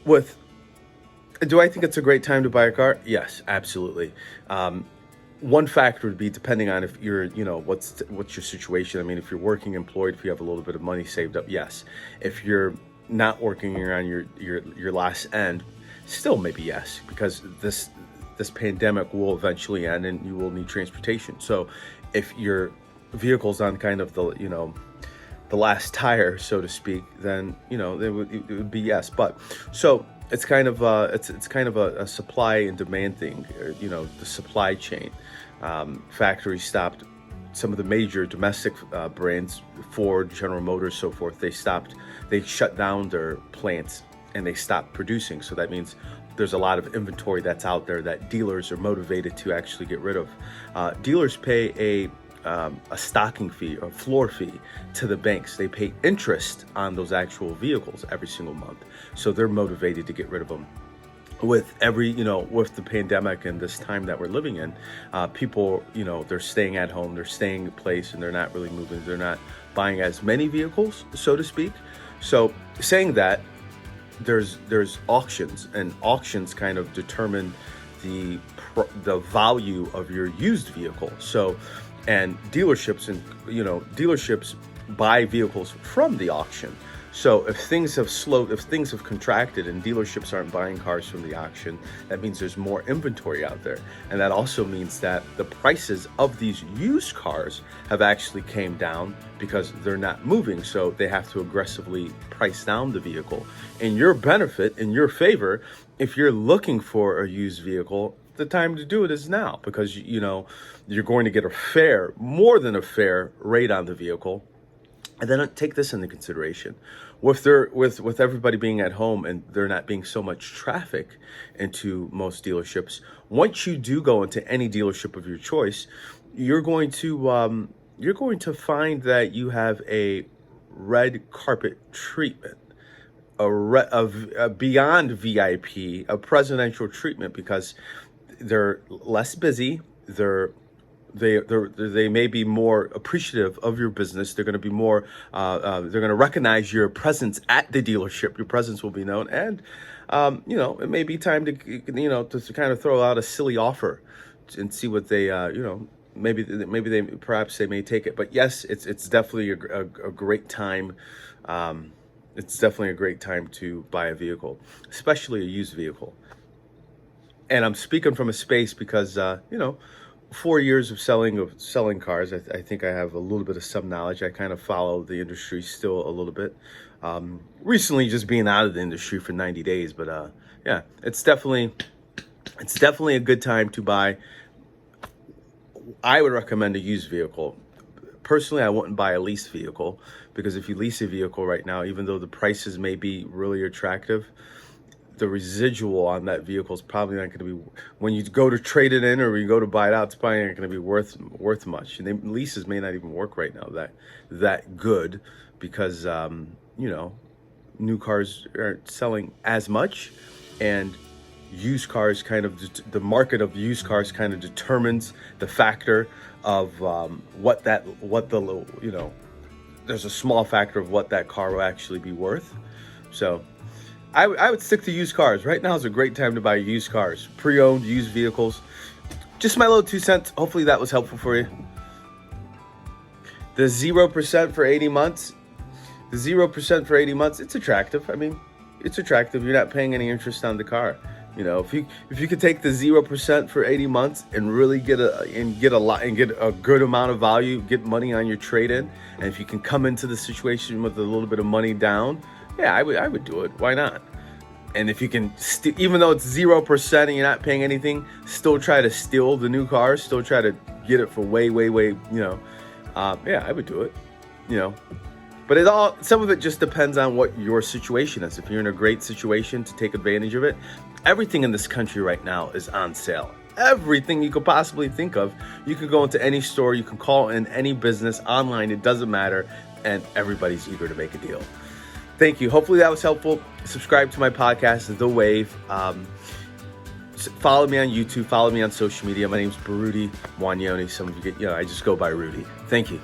with Do I think it's a great time to buy a car? Yes, absolutely. One factor would be depending on if you're, what's your situation. I mean, if you're working employed, if you have a little bit of money saved up, yes. If you're not working, you're on your last end, still maybe yes, because this pandemic will eventually end and you will need transportation. So if your vehicle's on kind of the last tire, so to speak, then it would be yes. But so it's kind of a supply and demand thing. The supply chain. Factories stopped. Some of the major domestic brands, Ford, General Motors, so forth, they shut down their plants and they stopped producing. So that means there's a lot of inventory that's out there that dealers are motivated to actually get rid of. Dealers pay a stocking fee or floor fee to the banks. They pay interest on those actual vehicles every single month. So they're motivated to get rid of them. With with the pandemic and this time that we're living in, people, they're staying at home, they're staying in place, and they're not really moving. They're not buying as many vehicles, so to speak. So saying that, there's auctions, and auctions kind of determine the value of your used vehicle. So, and dealerships buy vehicles from the auction. So if things have slowed, if things have contracted and dealerships aren't buying cars from the auction, that means there's more inventory out there. And that also means that the prices of these used cars have actually came down because they're not moving. So they have to aggressively price down the vehicle. In your benefit, in your favor, if you're looking for a used vehicle, the time to do it is now, because you're going to get more than a fair rate on the vehicle. And then take this into consideration. With everybody being at home and there not being so much traffic into most dealerships, once you do go into any dealership of your choice, you're going to find that you have a red carpet treatment, a beyond VIP, a presidential treatment, because they're less busy. They may be more appreciative of your business. They're going to be more. They're going to recognize your presence at the dealership. Your presence will be known, and it may be time to to kind of throw out a silly offer and see what they maybe they may take it. But yes, it's definitely a great time. It's definitely a great time to buy a vehicle, especially a used vehicle. And I'm speaking from a space because 4 years of selling cars, I think I have a little bit of some knowledge. I kind of follow the industry still a little bit. Recently, just being out of the industry for 90 days, but yeah, it's definitely a good time to buy. I would recommend a used vehicle. Personally, I wouldn't buy a leased vehicle, because if you lease a vehicle right now, even though the prices may be really attractive, the residual on that vehicle is probably not going to be, when you go to trade it in or you go to buy it out, it's probably not going to be worth much. And leases may not even work right now that good, because new cars aren't selling as much, and used cars the market of used cars kind of determines the factor of there's a small factor of what that car will actually be worth. So I would stick to used cars. Right now is a great time to buy used cars, pre-owned used vehicles. Just my little 2 cents. Hopefully that was helpful for you. The 0% for 80 months. The 0% for 80 months, it's attractive. I mean, it's attractive. You're not paying any interest on the car. If you could take the 0% for 80 months and really get a good amount of value, get money on your trade-in, and if you can come into the situation with a little bit of money down, yeah, I would do it. Why not? And if you can, even though it's 0% and you're not paying anything, still try to steal the new car, still try to get it for way, yeah, I would do it, But some of it just depends on what your situation is. If you're in a great situation to take advantage of it, everything in this country right now is on sale. Everything you could possibly think of. You can go into any store, you can call in any business online, it doesn't matter, and everybody's eager to make a deal. Thank you. Hopefully that was helpful. Subscribe to my podcast, The Wave. Follow me on YouTube. Follow me on social media. My name's Burudi Mwonyonyi. Some of you I just go by Rudy. Thank you.